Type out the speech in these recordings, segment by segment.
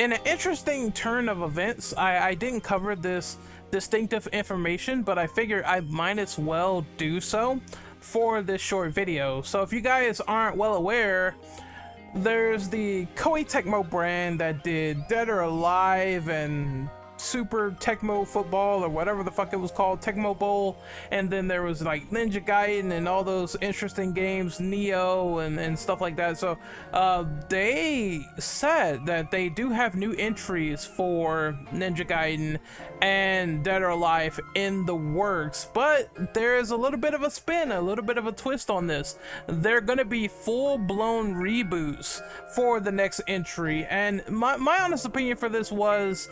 in an interesting turn of events, I didn't cover this distinctive information, but I figured I might as well do so for this short video. So if you guys aren't well aware, there's the Koei Tecmo brand that did Dead or Alive and Super Tecmo Football, or whatever the fuck it was called, Tecmo Bowl, and then there was like Ninja Gaiden and all those interesting games, Neo and stuff like that. So they said that they do have new entries for Ninja Gaiden and Dead or Alive in the works, but there's a little bit of a spin, a little bit of a twist on this. They're gonna be full-blown reboots for the next entry, and my honest opinion for this was,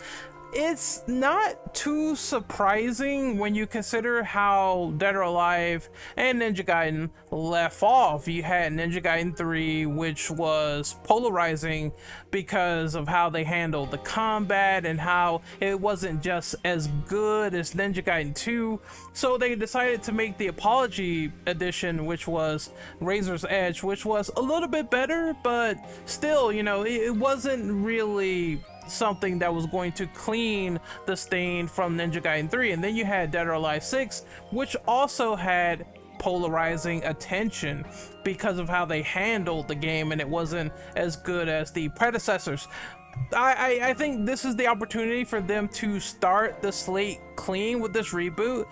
it's not too surprising when you consider how Dead or Alive and Ninja Gaiden left off. You had Ninja Gaiden 3, which was polarizing because of how they handled the combat and how it wasn't just as good as Ninja Gaiden 2. So they decided to make the Apology edition, which was Razor's Edge, which was a little bit better, but still, you know, it wasn't really something that was going to clean the stain from Ninja Gaiden 3. And then you had Dead or Alive 6, which also had polarizing attention because of how they handled the game, and it wasn't as good as the predecessors. I think this is the opportunity for them to start the slate clean with this reboot.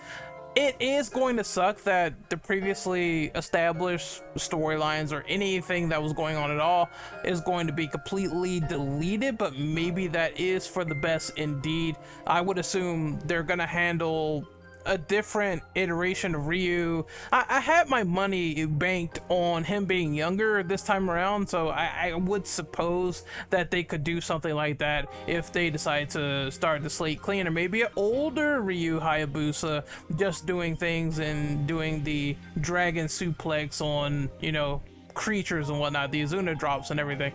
It is going to suck that the previously established storylines or anything that was going on at all is going to be completely deleted, but maybe that is for the best indeed. I would assume they're going to handle a different iteration of Ryu. I had my money banked on him being younger this time around, so I would suppose that they could do something like that if they decide to start the slate clean, or maybe an older Ryu Hayabusa just doing things and doing the dragon suplex on, you know, creatures and whatnot, the Azuna drops and everything.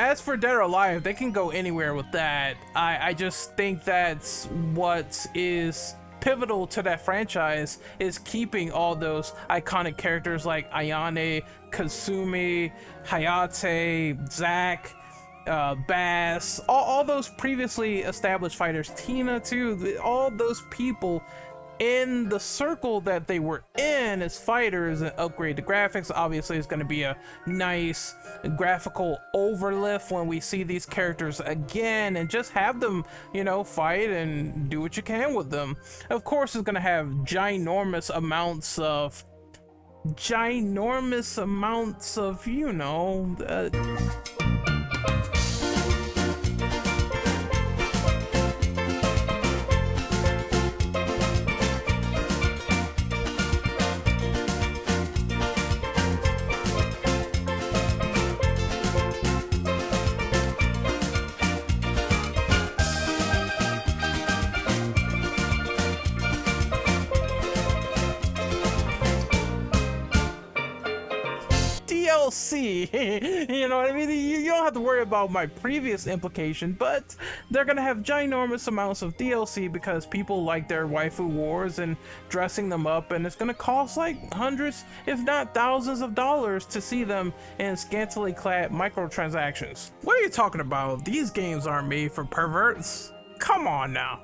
As for Dead or Alive, they can go anywhere with that. I just think that's what is pivotal to that franchise, is keeping all those iconic characters like Ayane, Kasumi, Hayate, Zack, Bass, all those previously established fighters, Tina too, all those people in the circle that they were in as fighters, and upgrade the graphics. Obviously it's going to be a nice graphical overlift when we see these characters again, and just have them, you know, fight and do what you can with them. Of course it's going to have ginormous amounts of you know, DLC. You know what I mean? You don't have to worry about my previous implication, but they're gonna have ginormous amounts of DLC because people like their waifu wars and dressing them up, and it's gonna cost like hundreds, if not thousands of dollars to see them in scantily clad microtransactions. What are you talking about? These games aren't made for perverts. Come on now.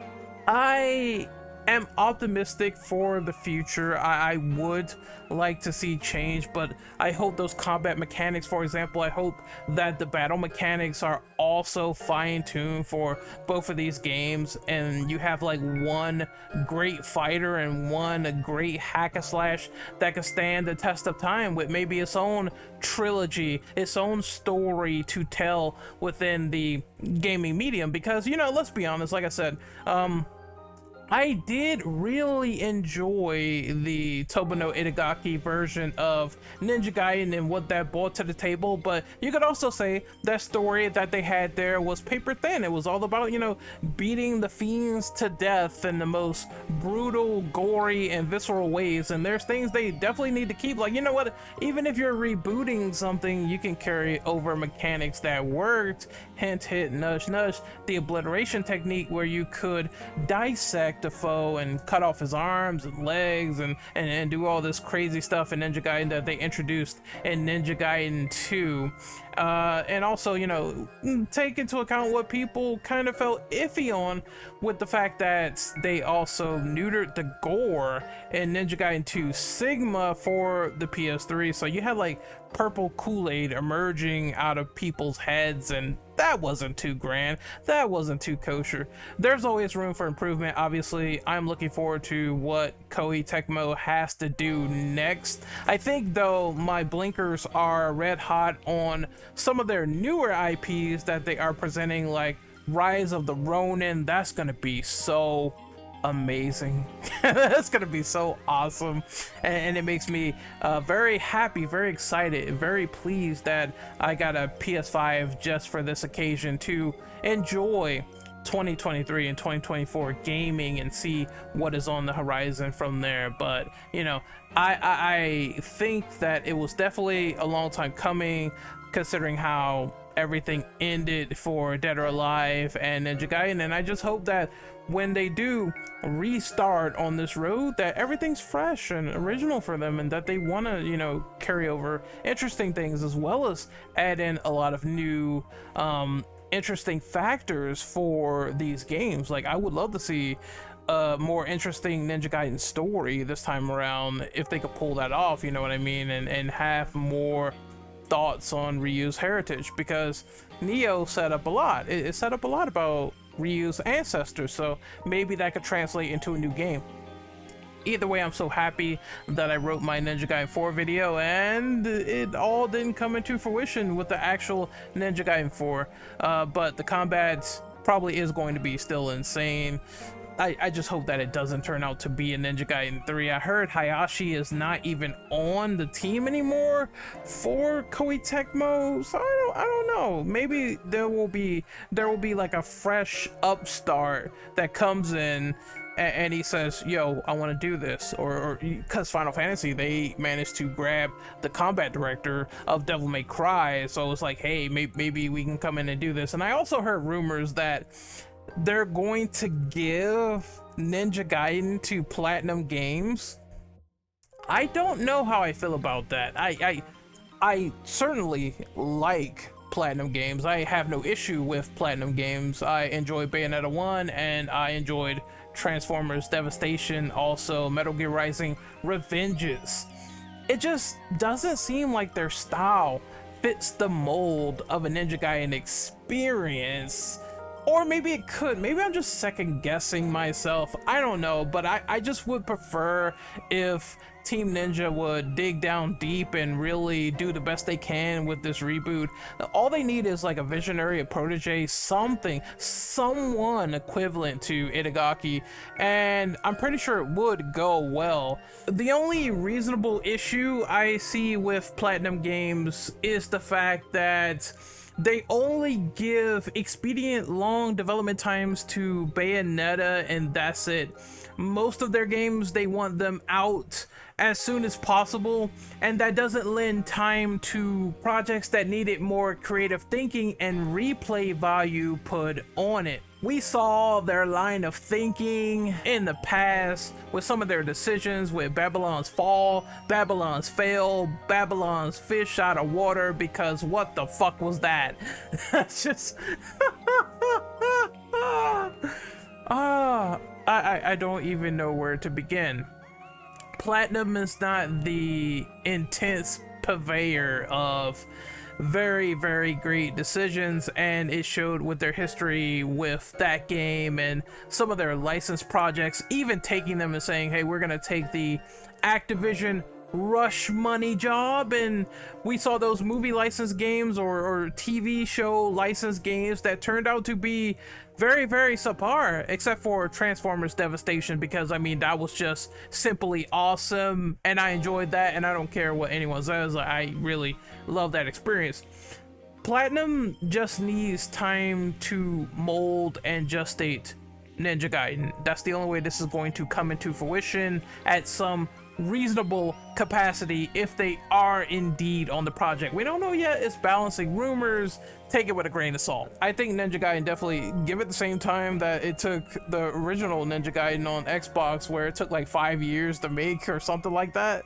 I am optimistic for the future. I would like to see change, but I hope those combat mechanics, for example, I hope that the battle mechanics are also fine-tuned for both of these games, and you have like one great fighter and one great hack and slash that can stand the test of time with maybe its own trilogy, its own story to tell within the gaming medium. Because, you know, let's be honest, like I said, I did really enjoy the Tobono Itagaki version of Ninja Gaiden and what that brought to the table, but you could also say that story that they had there was paper thin. It was all about, you know, beating the fiends to death in the most brutal, gory, and visceral ways, and there's things they definitely need to keep. Like, you know what, even if you're rebooting something, you can carry over mechanics that worked. Hint, hint, nudge, nudge. The obliteration technique, where you could dissect attack the foe and cut off his arms and legs and do all this crazy stuff in Ninja Gaiden that they introduced in Ninja Gaiden 2. And also, you know, take into account what people kind of felt iffy on with the fact that they also neutered the gore in Ninja Gaiden 2 Sigma for the PS3. So you had like purple Kool-Aid emerging out of people's heads, and that wasn't too grand. That wasn't too kosher. There's always room for improvement. Obviously, I'm looking forward to what Koei Tecmo has to do next. I think though my blinkers are red hot on some of their newer IPs that they are presenting, like Rise of the Ronin. That's gonna be so amazing. That's gonna be so awesome, and it makes me very happy, very excited, very pleased that I got a PS5 just for this occasion to enjoy 2023 and 2024 gaming and see what is on the horizon from there. But you know, I think that it was definitely a long time coming, considering how everything ended for Dead or Alive and Ninja Gaiden, and I just hope that when they do restart on this road, that everything's fresh and original for them, and that they want to, you know, carry over interesting things as well as add in a lot of new interesting factors for these games. Like, I would love to see a more interesting Ninja Gaiden story this time around, if they could pull that off, you know what I mean, and have more thoughts on Ryu's heritage, because Neo set up a lot. It set up a lot about Ryu's ancestors, so maybe that could translate into a new game. Either way, I'm so happy that I wrote my Ninja Gaiden 4 video and it all didn't come into fruition with the actual Ninja Gaiden 4, but the combat probably is going to be still insane. I just hope that it doesn't turn out to be a Ninja Gaiden 3. I heard Hayashi is not even on the team anymore for Koei Tecmo, so I don't know. Maybe there will be like a fresh upstart that comes in and he says, yo, I want to do this, or because Final Fantasy, they managed to grab the combat director of Devil May Cry, so it's like, hey, maybe we can come in and do this. And I also heard rumors that they're going to give Ninja Gaiden to Platinum Games. I don't know how I feel about that. I certainly like Platinum Games. I have no issue with Platinum Games. I enjoyed Bayonetta 1 and I enjoyed Transformers Devastation, also Metal Gear Rising Revengeance. It just doesn't seem like their style fits the mold of a Ninja Gaiden experience. Or maybe it could. Maybe I'm just second guessing myself. I don't know, but I just would prefer if Team Ninja would dig down deep and really do the best they can with this reboot. All they need is like a visionary, a protege, someone equivalent to Itagaki, and I'm pretty sure it would go well. The only reasonable issue I see with Platinum Games is the fact that they only give expedient long development times to Bayonetta, and that's it. Most of their games, they want them out as soon as possible, and that doesn't lend time to projects that needed more creative thinking and replay value put on it. We saw their line of thinking in the past with some of their decisions with Babylon's Fall, Babylon's Fail, Babylon's Fish Out of Water, because what the fuck was that? That's just I don't even know where to begin. Platinum is not the intense purveyor of very, very great decisions, and it showed with their history with that game and some of their licensed projects, even taking them and saying, hey, we're gonna take the Activision rush money job, and we saw those movie license games or TV show license games that turned out to be very, very subpar, except for Transformers Devastation, because I mean that was just simply awesome and I enjoyed that, and I don't care what anyone says, I really love that experience. Platinum just needs time to mold and gestate Ninja Gaiden. That's the only way this is going to come into fruition at some reasonable capacity if they are indeed on the project. We don't know yet. It's balancing rumors. Take it with a grain of salt. I think Ninja Gaiden definitely give it the same time that it took the original Ninja Gaiden on Xbox, where it took like 5 years to make or something like that.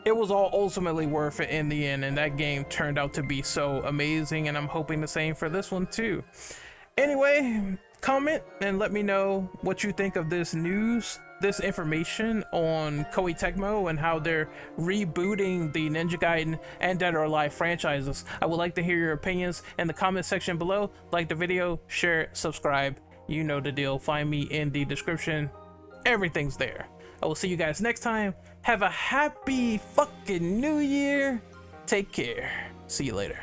It was all ultimately worth it in the end, and that game turned out to be so amazing, and I'm hoping the same for this one too. Anyway, comment and let me know what you think of this news, this information on Koei Tecmo and how they're rebooting the Ninja Gaiden and Dead or Alive franchises. I would like to hear your opinions in the comment section below. Like the video, share it, subscribe. You know the deal. Find me in the description. Everything's there. I will see you guys next time. Have a happy fucking new year. Take care. See you later.